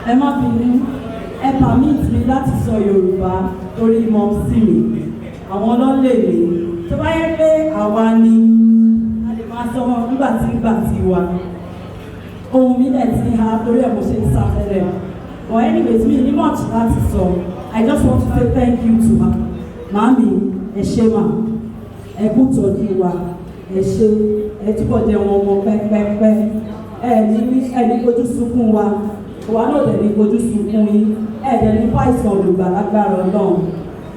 Ẹ má bínú, ẹ permit mi láti sọ Yorùbá torí mọ̀ sí mi. Àwọn ọlọ́lẹ̀ mi. Tó bá yẹ pé àwa ni a lè máa sọ nígbà tí wa. Ohun mi dẹ̀ ti ha torí ẹ̀ mo ṣe ń sáfẹ́rẹ́. But anyways, mi ní much láti sọ. I just want to say thank you to her. Màámi, ẹ ṣé mà. Ẹ kú tọ́jú wa. Ẹ ṣé. Ẹ túbọ̀ jẹ́ wọn ọmọ pẹ́pẹ́pẹ́. Ẹni kojú sunkún wa. Wa náà dẹ̀ ní kojú sunkún yín. Dẹ̀ ní fàìsàn olùgbà lágbára Ọlọ́run.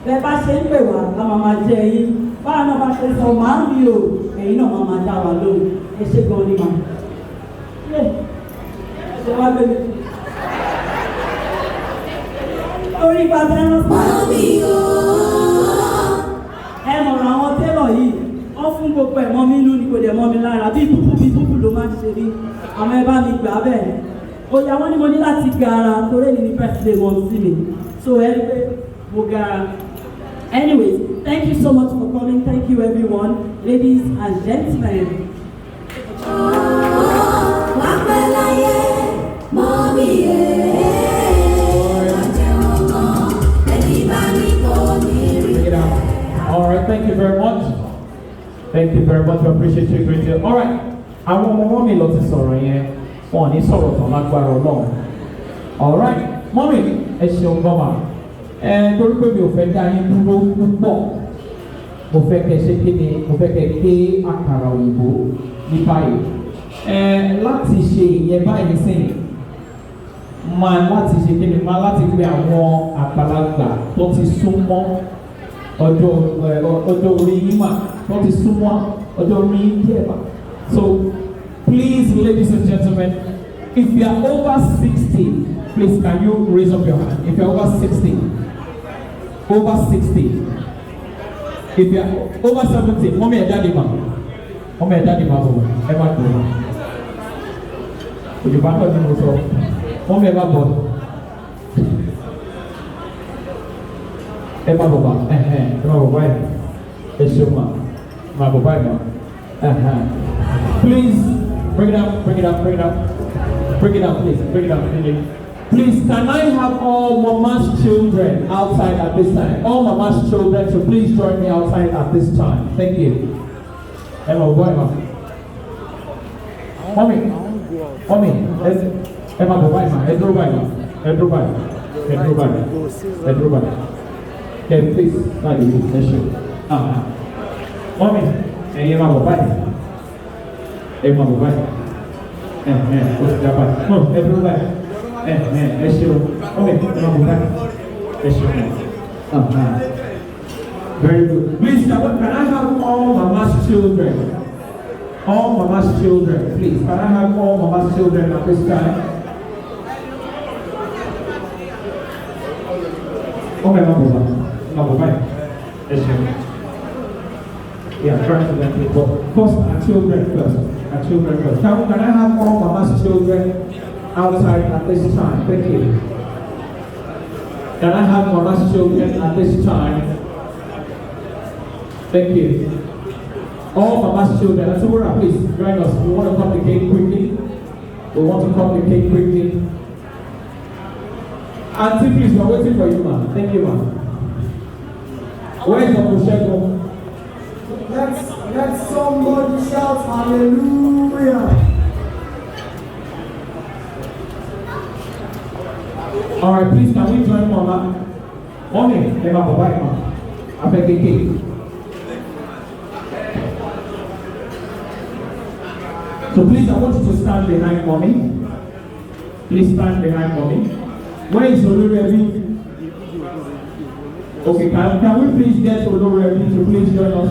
Bẹ́ẹ̀ bá ṣe ń pè wá, a máa jẹ yín. Báwa náà bá ṣe sọ, màámi o, ẹ̀yin náà máa dá wa lóhùn. Ẹ ṣé gan ni mà. Ṣé wá gbé mi? Orí bàbá ẹran Mami o. Ẹ mọ̀ràn àwọn télọ̀ yìí, wọ́n fún gbogbo ẹ̀mọ́ mi inú ni kò dẹ̀ mọ́ mi lára, bí búbú ló máa ń ṣe rí. Àwọn ẹ bá mi gbà bẹ́ẹ̀. Òyà wọn ni mo ní láti gara torí èyí ni birthday wọn sí mi. So ẹ rí pé mo gara. Anyways, thank you so much for coming. Thank you everyone, ladies and gentlemen. Wá pẹ́ láyé, mami All right, thank you very much. Thank you very much. I appreciate you greatly. All right, àwọn ọmọ mi lọ ti sọ̀rọ̀ yẹn, wọn ò ní sọ̀rọ̀ tán lágbára Ọlọ́run. All right, mọ́mì ẹ ṣeun gbọ́mà. Torí pé mi ò fẹ́ dá yín dúró púpọ̀, mo fẹ́ kẹ́ ṣe kéde, mo fẹ́ kẹ́ gbé àkàrà òyìnbó ní báyìí. Láti ṣe ìyẹn báyìí sẹ́yìn, máa láti ṣe kéde, máa láti pé àwọn àgbàlagbà tó ti súnmọ́ ọjọ́ orí yín mà, tó ti súnmọ́ ọjọ́ orí yín díẹ̀ mà. So please, ladies and gentlemen, if you are over 60, please can you raise up your hand? If you are over 60, over 60. If you are over 70, mommy and daddy ma, mommy and daddy ma, ever do. Would you back up the motor? Mommy ever born. Ever go back? Ever go back? Eshoma, ma go back ma. Please bring it up, bring it up, bring it up, bring it up, please, bring it up, please. Can I have all mama's children outside at this time? All mama's children, so please join me outside at this time. Thank you. Emma, boy, ma. Mommy, Emma, boy, ma. Edro, boy, ma. Edro, boy. Edro, boy. Edro, boy. Okay, please, start the session. Mommy, Emma, boy. Emma, boy. What's that? No, Edro, boy. Very good. Please, can I have all mama's children? All mama's children, please. Can I have all mama's children at this time? Okay, Mama. Yeah, try to let people. First, our children first. Our children first. Can I have all mama's children outside at this time? Thank you. Can I have mama's children at this time? Thank you. All mama's children. Adediwura, please join us. We want to cut the cake quickly. Auntie, please, we're waiting for you, ma'am. Thank you, ma'am. Where is Uncle Shego? Let somebody shout hallelujah. All right, please, can we join Mama? Mommy, Emma, bye-bye, ma. I beg a cake. So please, I want you to stand behind Mommy. Please stand behind Mommy. Where is Olorebi? Okay, can we please get Olorebi to please join us?